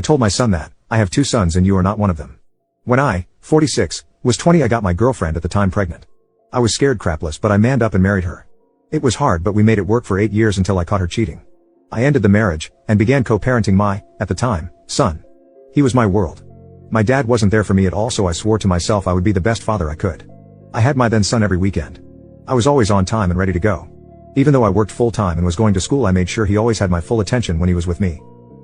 I told my son that, I have 2 sons and you are not one of them. When I, 46, was 20 I got my girlfriend at the time pregnant. I was scared crapless but I manned up and married her. It was hard but we made it work for 8 years until I caught her cheating. I ended the marriage, and began co-parenting my, at the time, son. He was my world. My dad wasn't there for me at all, so I swore to myself I would be the best father I could. I had my then son every weekend. I was always on time and ready to go. Even though I worked full time and was going to school, I made sure he always had my full attention when he was with me.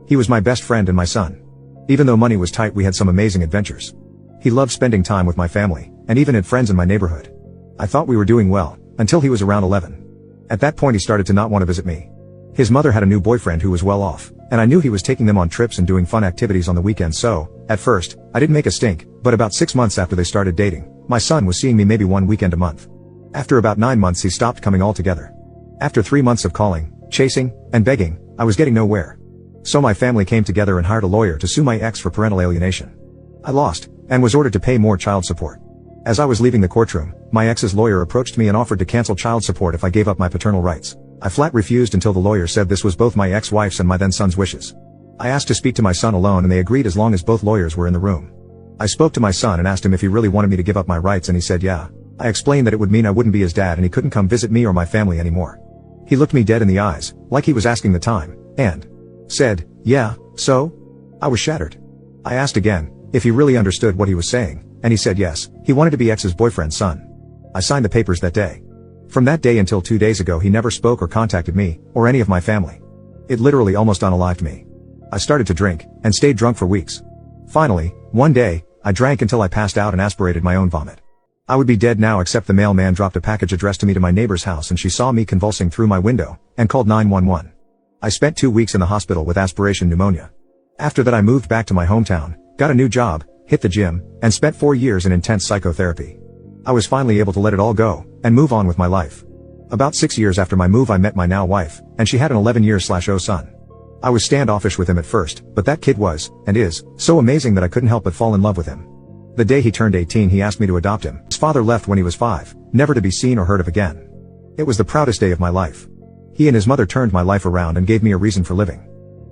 He was my best friend and my son. Even though money was tight, we had some amazing adventures. He loved spending time with my family, and even had friends in my neighborhood. I thought we were doing well, until he was around 11. At that point he started to not want to visit me. His mother had a new boyfriend who was well off, and I knew he was taking them on trips and doing fun activities on the weekends, so, at first, I didn't make a stink, but about 6 months after they started dating, my son was seeing me maybe 1 weekend a month. After about 9 months he stopped coming altogether. After 3 months of calling, chasing, and begging, I was getting nowhere. So my family came together and hired a lawyer to sue my ex for parental alienation. I lost, and was ordered to pay more child support. As I was leaving the courtroom, my ex's lawyer approached me and offered to cancel child support if I gave up my paternal rights. I flat refused until the lawyer said this was both my ex-wife's and my then son's wishes. I asked to speak to my son alone and they agreed as long as both lawyers were in the room. I spoke to my son and asked him if he really wanted me to give up my rights and he said yeah. I explained that it would mean I wouldn't be his dad and he couldn't come visit me or my family anymore. He looked me dead in the eyes, like he was asking the time, and said, yeah, so? I was shattered. I asked again, if he really understood what he was saying, and he said yes, he wanted to be ex's boyfriend's son. I signed the papers that day. From that day until 2 days ago he never spoke or contacted me, or any of my family. It literally almost unalived me. I started to drink, and stayed drunk for weeks. Finally, one day, I drank until I passed out and aspirated my own vomit. I would be dead now except the mailman dropped a package addressed to me to my neighbor's house and she saw me convulsing through my window, and called 911. I spent 2 weeks in the hospital with aspiration pneumonia. After that I moved back to my hometown, got a new job, hit the gym, and spent 4 years in intense psychotherapy. I was finally able to let it all go, and move on with my life. About 6 years after my move I met my now wife, and she had an 11-year-old son. I was standoffish with him at first, but that kid was, and is, so amazing that I couldn't help but fall in love with him. The day he turned 18 he asked me to adopt him. His father left when he was 5, never to be seen or heard of again. It was the proudest day of my life. He and his mother turned my life around and gave me a reason for living.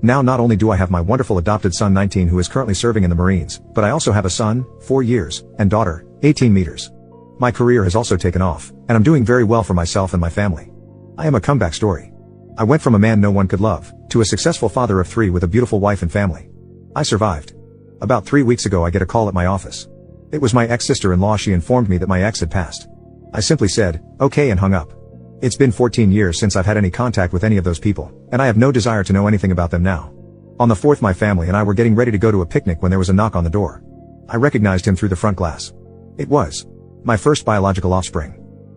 Now not only do I have my wonderful adopted son 19 who is currently serving in the Marines, but I also have a son, 4 years, and daughter, 18 meters. My career has also taken off, and I'm doing very well for myself and my family. I am a comeback story. I went from a man no one could love, to a successful father of 3 with a beautiful wife and family. I survived. About 3 weeks ago I get a call at my office. It was my ex-sister-in-law. She informed me that my ex had passed. I simply said, okay, and hung up. It's been 14 years since I've had any contact with any of those people, and I have no desire to know anything about them now. On the 4th my family and I were getting ready to go to a picnic when there was a knock on the door. I recognized him through the front glass. It was my first biological offspring.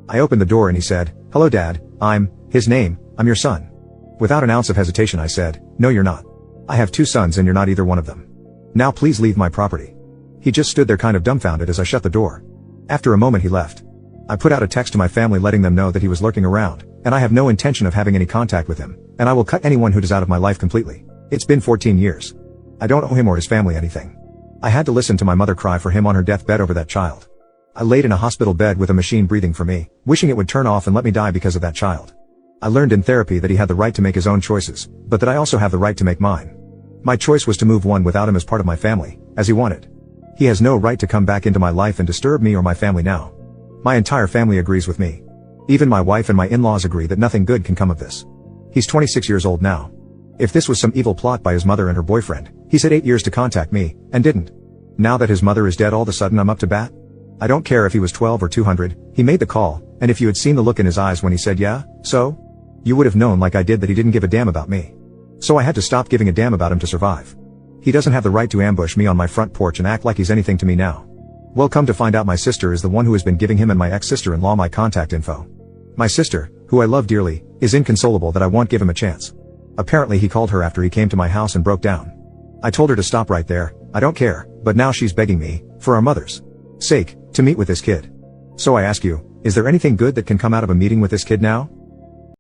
I opened the door and he said, hello Dad, I'm your son. Without an ounce of hesitation I said, no you're not. I have 2 sons and you're not either one of them. Now please leave my property. He just stood there kind of dumbfounded as I shut the door. After a moment he left. I put out a text to my family letting them know that he was lurking around, and I have no intention of having any contact with him, and I will cut anyone who does out of my life completely. It's been 14 years. I don't owe him or his family anything. I had to listen to my mother cry for him on her deathbed over that child. I laid in a hospital bed with a machine breathing for me, wishing it would turn off and let me die because of that child. I learned in therapy that he had the right to make his own choices, but that I also have the right to make mine. My choice was to move on without him as part of my family, as he wanted. He has no right to come back into my life and disturb me or my family now. My entire family agrees with me. Even my wife and my in-laws agree that nothing good can come of this. He's 26 years old now. If this was some evil plot by his mother and her boyfriend, he said 8 years to contact me, and didn't. Now that his mother is dead all of a sudden I'm up to bat? I don't care if he was 12 or 200, he made the call, and if you had seen the look in his eyes when he said yeah, so? You would have known like I did that he didn't give a damn about me. So I had to stop giving a damn about him to survive. He doesn't have the right to ambush me on my front porch and act like he's anything to me now. Well, come to find out my sister is the one who has been giving him and my ex-sister-in-law my contact info. My sister, who I love dearly, is inconsolable that I won't give him a chance. Apparently he called her after he came to my house and broke down. I told her to stop right there, I don't care, but now she's begging me, for our mother's sake, to meet with this kid. So I ask you, is there anything good that can come out of a meeting with this kid now?